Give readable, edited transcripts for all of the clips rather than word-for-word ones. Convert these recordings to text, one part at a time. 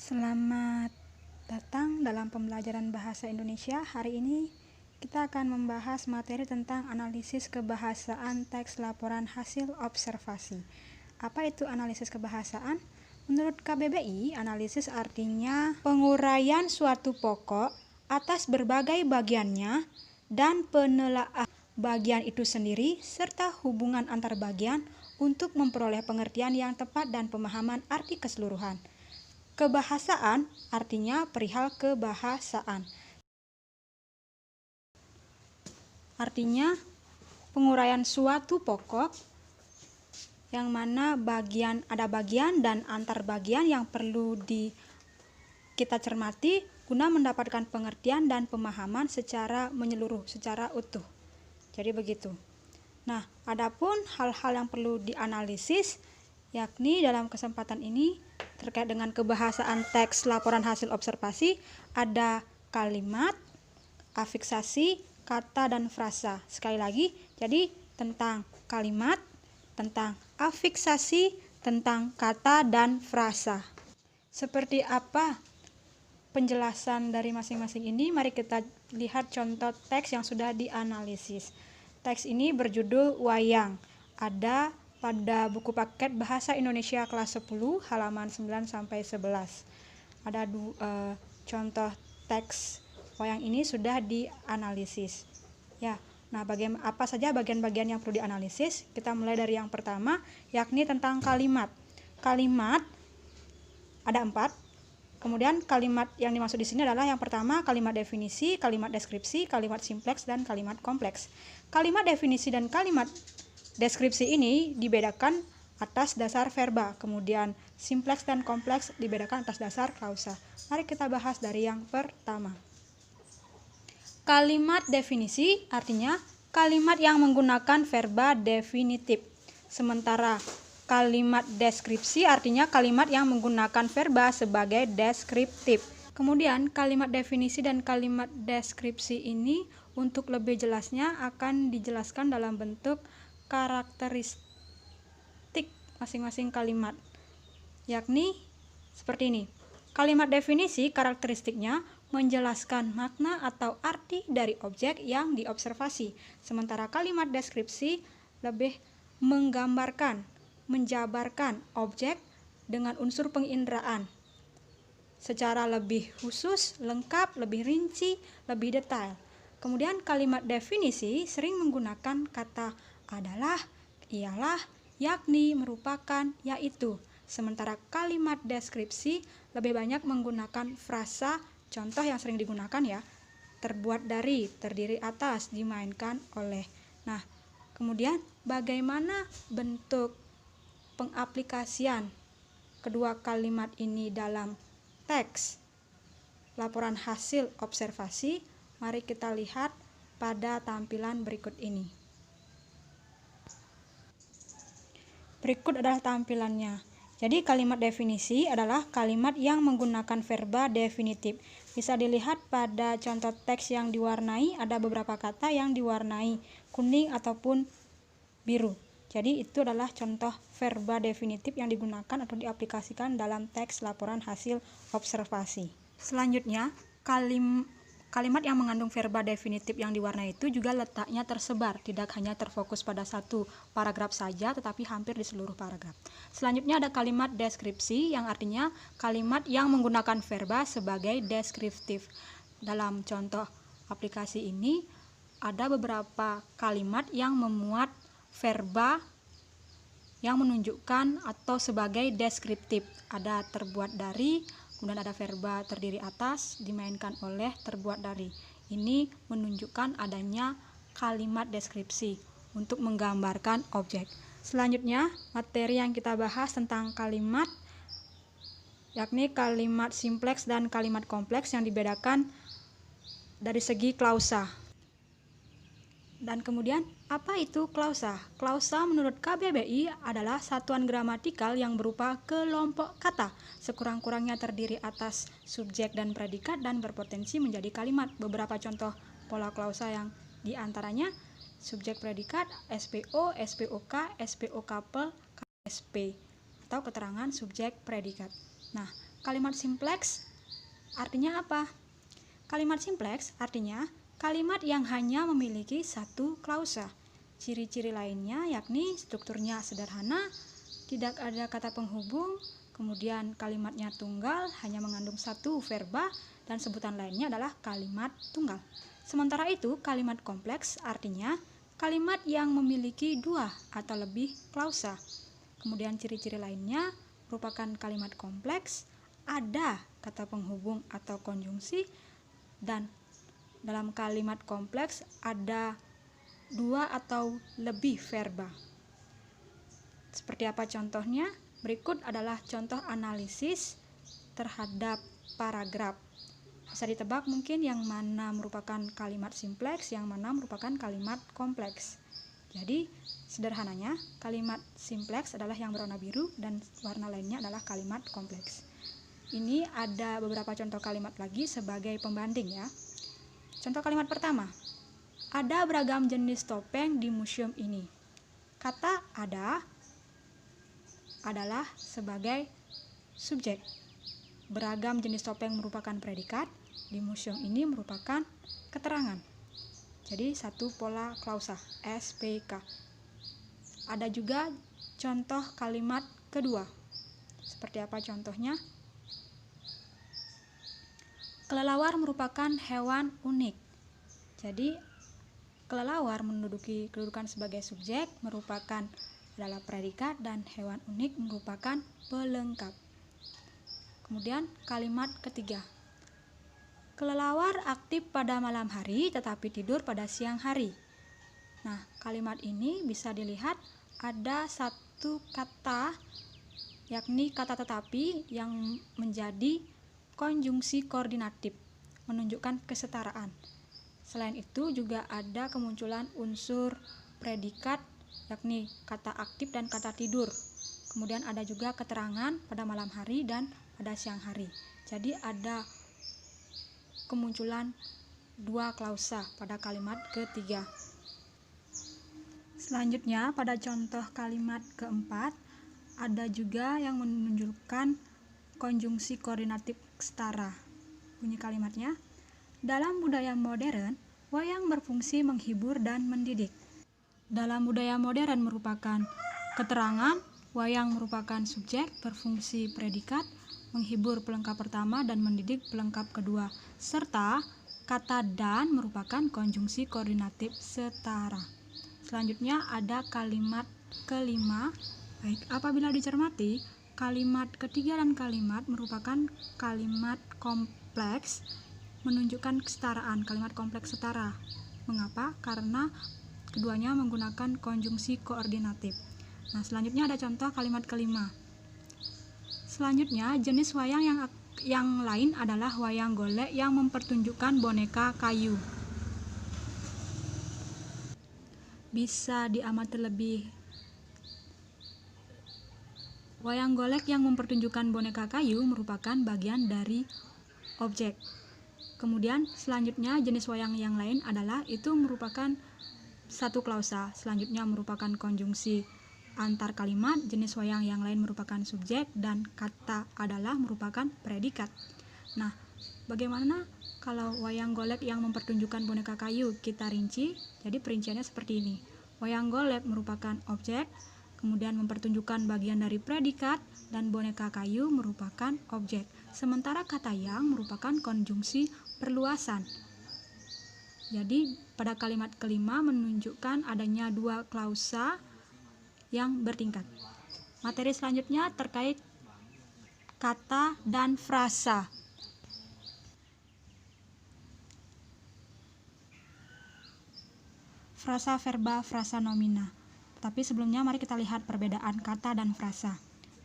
Selamat datang dalam pembelajaran bahasa Indonesia. Hari ini kita akan membahas materi tentang analisis kebahasaan teks laporan hasil observasi. Apa itu analisis kebahasaan? Menurut KBBI, analisis artinya penguraian suatu pokok atas berbagai bagiannya dan penelaahan bagian itu sendiri serta hubungan antar bagian untuk memperoleh pengertian yang tepat dan pemahaman arti keseluruhan. Kebahasaan artinya perihal kebahasaan. Artinya penguraian suatu pokok yang mana ada bagian dan antar bagian yang perlu kita cermati guna mendapatkan pengertian dan pemahaman secara menyeluruh, secara utuh. Jadi begitu. Nah, adapun hal-hal yang perlu dianalisis yakni dalam kesempatan ini terkait dengan kebahasaan teks laporan hasil observasi ada kalimat, afiksasi, kata, dan frasa. Sekali lagi, jadi tentang kalimat, tentang afiksasi, tentang kata, dan frasa. Seperti apa penjelasan dari masing-masing ini? Mari kita lihat contoh teks yang sudah dianalisis. Teks ini berjudul Wayang. Ada pada buku paket Bahasa Indonesia kelas 10 halaman 9-11. Ada contoh teks wayang ini sudah dianalisis. Ya, nah apa saja bagian-bagian yang perlu dianalisis? Kita mulai dari yang pertama, yakni tentang kalimat. Kalimat ada 4. Kemudian kalimat yang dimaksud di sini adalah yang pertama kalimat definisi, kalimat deskripsi, kalimat simpleks, dan kalimat kompleks. Kalimat definisi dan kalimat deskripsi ini dibedakan atas dasar verba, kemudian simpleks dan kompleks dibedakan atas dasar klausa. Mari kita bahas dari yang pertama. Kalimat definisi artinya kalimat yang menggunakan verba definitif. Sementara kalimat deskripsi artinya kalimat yang menggunakan verba sebagai deskriptif. Kemudian kalimat definisi dan kalimat deskripsi ini untuk lebih jelasnya akan dijelaskan dalam bentuk karakteristik masing-masing kalimat, yakni seperti ini. Kalimat definisi karakteristiknya menjelaskan makna atau arti dari objek yang diobservasi, sementara kalimat deskripsi lebih menggambarkan, menjabarkan objek dengan unsur penginderaan secara lebih khusus, lengkap, lebih rinci, lebih detail. Kemudian kalimat definisi sering menggunakan kata adalah, ialah, yakni, merupakan, yaitu. Sementara kalimat deskripsi lebih banyak menggunakan frasa, contoh yang sering digunakan ya, terbuat dari, terdiri atas, dimainkan oleh. Nah, kemudian bagaimana bentuk pengaplikasian kedua kalimat ini dalam teks laporan hasil observasi? Mari kita lihat pada tampilan berikut ini. Berikut adalah tampilannya. Jadi kalimat definisi adalah kalimat yang menggunakan verba definitif. Bisa dilihat pada contoh teks yang diwarnai, ada beberapa kata yang diwarnai kuning ataupun biru. Jadi itu adalah contoh verba definitif yang digunakan atau diaplikasikan dalam teks laporan hasil observasi. Selanjutnya, kalimat yang mengandung verba definitif yang diwarnai itu juga letaknya tersebar, tidak hanya terfokus pada satu paragraf saja, tetapi hampir di seluruh paragraf. Selanjutnya ada kalimat deskripsi yang artinya kalimat yang menggunakan verba sebagai deskriptif. Dalam contoh aplikasi ini ada beberapa kalimat yang memuat verba yang menunjukkan atau sebagai deskriptif. Ada terbuat dari, kemudian ada verba terdiri atas, dimainkan oleh, terbuat dari. Ini menunjukkan adanya kalimat deskripsi untuk menggambarkan objek. Selanjutnya, materi yang kita bahas tentang kalimat, yakni kalimat simpleks dan kalimat kompleks yang dibedakan dari segi klausa. Dan kemudian, apa itu klausa? Klausa menurut KBBI adalah satuan gramatikal yang berupa kelompok kata, sekurang-kurangnya terdiri atas subjek dan predikat dan berpotensi menjadi kalimat. Beberapa contoh pola klausa yang diantaranya subjek predikat, SPO, SPOK, SPO couple, SP, atau keterangan subjek predikat. Nah, kalimat simpleks artinya apa? Kalimat simpleks artinya kalimat yang hanya memiliki satu klausa. Ciri-ciri lainnya yakni strukturnya sederhana, tidak ada kata penghubung, kemudian kalimatnya tunggal, hanya mengandung satu verba, dan sebutan lainnya adalah kalimat tunggal. Sementara itu, kalimat kompleks artinya kalimat yang memiliki dua atau lebih klausa. Kemudian ciri-ciri lainnya merupakan kalimat kompleks, ada kata penghubung atau konjungsi, dan dalam kalimat kompleks ada dua atau lebih verba. Seperti apa contohnya? Berikut adalah contoh analisis terhadap paragraf. Bisa ditebak mungkin yang mana merupakan kalimat simpleks, yang mana merupakan kalimat kompleks. Jadi sederhananya kalimat simpleks adalah yang berwarna biru dan warna lainnya adalah kalimat kompleks. Ini ada beberapa contoh kalimat lagi sebagai pembanding ya. Contoh kalimat pertama, ada beragam jenis topeng di museum ini. Kata ada adalah sebagai subjek. Beragam jenis topeng merupakan predikat, di museum ini merupakan keterangan. Jadi satu pola klausa, SPK. Ada juga contoh kalimat kedua. Seperti apa contohnya? Kelelawar merupakan hewan unik. Jadi kelelawar menduduki kedudukan sebagai subjek, merupakan adalah predikat, dan hewan unik merupakan pelengkap. Kemudian kalimat ketiga, kelelawar aktif pada malam hari tetapi tidur pada siang hari. Nah, kalimat ini bisa dilihat ada satu kata, yakni kata tetapi, yang menjadi konjungsi koordinatif, menunjukkan kesetaraan. Selain itu juga ada kemunculan unsur predikat, yakni kata aktif dan kata tidur. Kemudian ada juga keterangan pada malam hari dan pada siang hari. Jadi ada kemunculan dua klausa pada kalimat ketiga. Selanjutnya pada contoh kalimat keempat ada juga yang menunjukkan konjungsi koordinatif setara. Bunyi kalimatnya, dalam budaya modern, wayang berfungsi menghibur dan mendidik. Dalam budaya modern merupakan keterangan, wayang merupakan subjek, berfungsi predikat, menghibur pelengkap pertama dan mendidik pelengkap kedua, serta kata dan merupakan konjungsi koordinatif setara. Selanjutnya ada kalimat kelima. Baik, apabila dicermati, kalimat ketiga dan kalimat merupakan kalimat kompleks, menunjukkan kesetaraan, kalimat kompleks setara. Mengapa? Karena keduanya menggunakan konjungsi koordinatif. Nah, selanjutnya ada contoh kalimat kelima. Selanjutnya, jenis wayang yang lain adalah wayang golek yang mempertunjukkan boneka kayu. Bisa diamati lebih. Wayang golek yang mempertunjukkan boneka kayu merupakan bagian dari objek. Kemudian selanjutnya jenis wayang yang lain adalah itu merupakan satu klausa, selanjutnya merupakan konjungsi antar kalimat, jenis wayang yang lain merupakan subjek, dan kata adalah merupakan predikat. Nah, bagaimana kalau wayang golek yang mempertunjukkan boneka kayu? Kita rinci, jadi perinciannya seperti ini. Wayang golek merupakan objek, kemudian mempertunjukkan bagian dari predikat, dan boneka kayu merupakan objek. Sementara kata yang merupakan konjungsi perluasan. Jadi pada kalimat kelima menunjukkan adanya dua klausa yang bertingkat. Materi selanjutnya terkait kata dan frasa. Frasa verba, frasa nomina. Tapi sebelumnya mari kita lihat perbedaan kata dan frasa.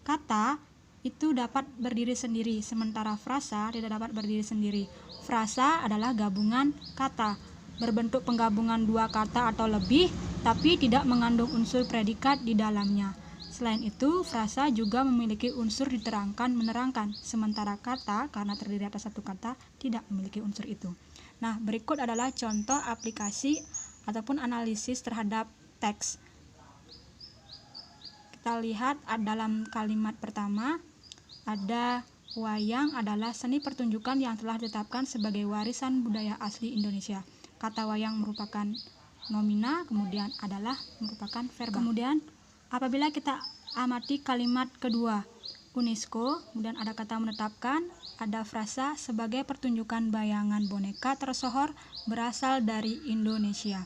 Kata itu dapat berdiri sendiri, sementara frasa tidak dapat berdiri sendiri. Frasa adalah gabungan kata, berbentuk penggabungan dua kata atau lebih, tapi tidak mengandung unsur predikat di dalamnya. Selain itu, frasa juga memiliki unsur diterangkan, menerangkan, sementara kata, karena terdiri atas satu kata, tidak memiliki unsur itu. Nah, berikut adalah contoh aplikasi ataupun analisis terhadap teks. Kita kita lihat dalam kalimat pertama ada wayang adalah seni pertunjukan yang telah ditetapkan sebagai warisan budaya asli Indonesia. Kata wayang merupakan nomina, kemudian adalah merupakan verba. Kemudian apabila kita amati kalimat kedua, UNESCO, kemudian ada kata menetapkan, ada frasa sebagai pertunjukan bayangan boneka tersohor berasal dari Indonesia.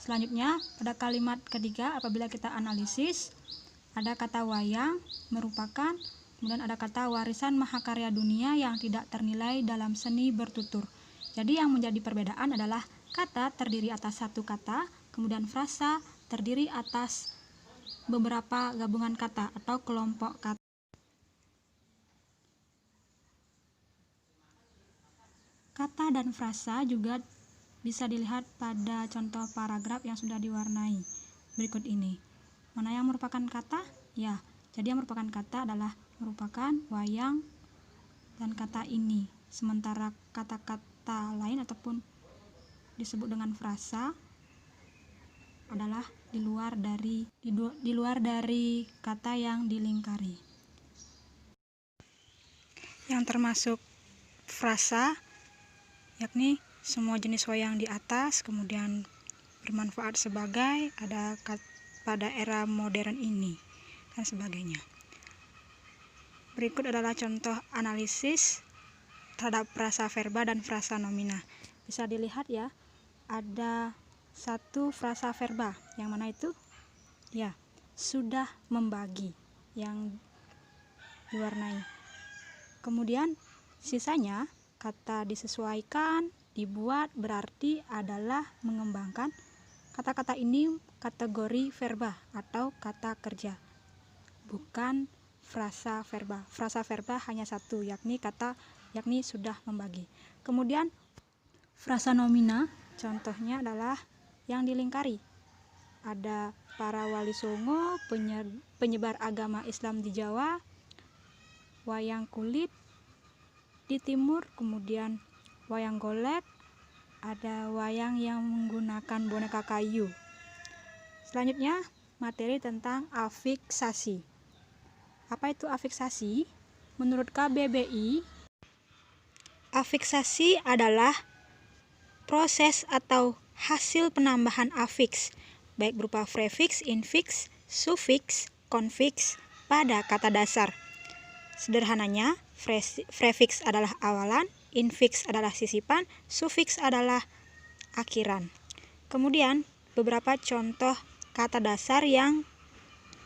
Selanjutnya pada kalimat ketiga, apabila kita analisis, ada kata wayang merupakan, kemudian ada kata warisan mahakarya dunia yang tidak ternilai dalam seni bertutur. Jadi yang menjadi perbedaan adalah kata terdiri atas satu kata, kemudian frasa terdiri atas beberapa gabungan kata atau kelompok kata. Kata dan frasa juga bisa dilihat pada contoh paragraf yang sudah diwarnai berikut ini. Mana yang merupakan kata? Ya, jadi yang merupakan kata adalah merupakan wayang dan kata ini. Sementara kata-kata lain ataupun disebut dengan frasa adalah di luar dari kata yang dilingkari. Yang termasuk frasa yakni semua jenis wayang di atas, kemudian bermanfaat sebagai, ada pada era modern ini, dan sebagainya. Berikut adalah contoh analisis terhadap frasa verba dan frasa nomina. Bisa dilihat ya, ada satu frasa verba, yang mana itu? Ya, sudah membagi, yang diwarnai. Kemudian sisanya kata disesuaikan, dibuat berarti adalah mengembangkan. Kata-kata ini kategori verba atau kata kerja, bukan frasa verba. Frasa verba hanya satu, yakni sudah membagi. Kemudian frasa nomina contohnya adalah yang dilingkari. Ada para wali songo, penyebar agama Islam di Jawa, wayang kulit di timur, kemudian wayang golek, ada wayang yang menggunakan boneka kayu. Selanjutnya materi tentang afiksasi. Apa itu afiksasi? Menurut KBBI, afiksasi adalah proses atau hasil penambahan afiks, baik berupa prefiks, infiks, sufiks, konfiks pada kata dasar. Sederhananya, prefiks adalah awalan, infiks adalah sisipan, sufiks adalah akhiran. Kemudian, beberapa contoh kata dasar yang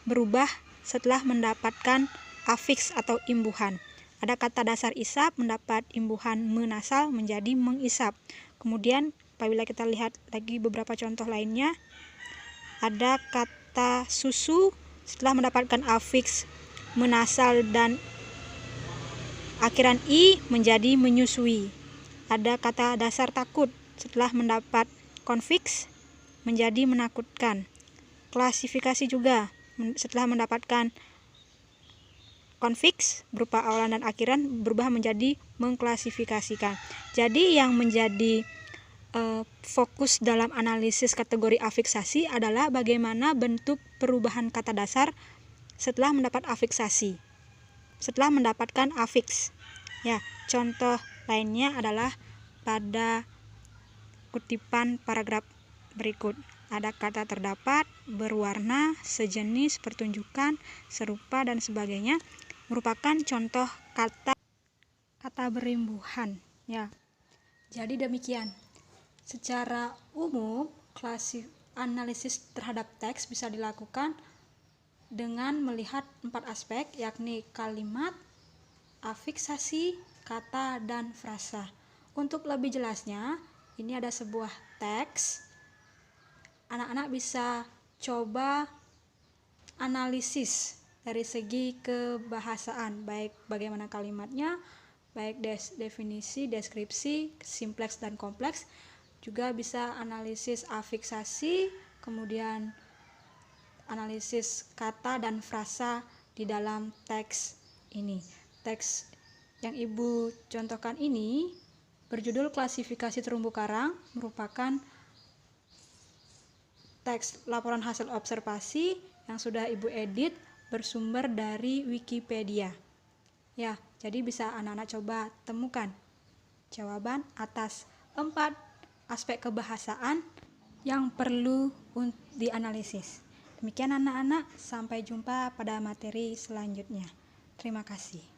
berubah setelah mendapatkan afiks atau imbuhan. Ada kata dasar isap mendapat imbuhan menasal menjadi mengisap. Kemudian, apabila kita lihat lagi beberapa contoh lainnya, ada kata susu setelah mendapatkan afiks menasal dan akhiran i menjadi menyusui. Ada kata dasar takut setelah mendapat konfiks menjadi menakutkan. Klasifikasi juga setelah mendapatkan konfiks berupa awalan dan akhiran berubah menjadi mengklasifikasikan. Jadi yang menjadi fokus dalam analisis kategori afiksasi adalah bagaimana bentuk perubahan kata dasar setelah mendapat afiksasi, setelah mendapatkan afiks. Ya, contoh lainnya adalah pada kutipan paragraf berikut. Ada kata terdapat, berwarna, sejenis, pertunjukan, serupa, dan sebagainya merupakan contoh kata berimbuhan. Ya, jadi demikian. Secara umum, analisis terhadap teks bisa dilakukan dengan melihat 4 aspek, yakni kalimat, afiksasi, kata, dan frasa. Untuk lebih jelasnya, ini ada sebuah teks. Anak-anak bisa coba analisis dari segi kebahasaan, baik bagaimana kalimatnya, baik definisi, deskripsi, simpleks dan kompleks. Juga bisa analisis afiksasi, kemudian analisis kata dan frasa di dalam teks ini. Teks yang Ibu contohkan ini berjudul Klasifikasi Terumbu Karang, merupakan teks laporan hasil observasi yang sudah Ibu edit bersumber dari Wikipedia. Ya, jadi bisa anak-anak coba temukan jawaban atas 4 aspek kebahasaan yang perlu dianalisis. Demikian anak-anak, sampai jumpa pada materi selanjutnya. Terima kasih.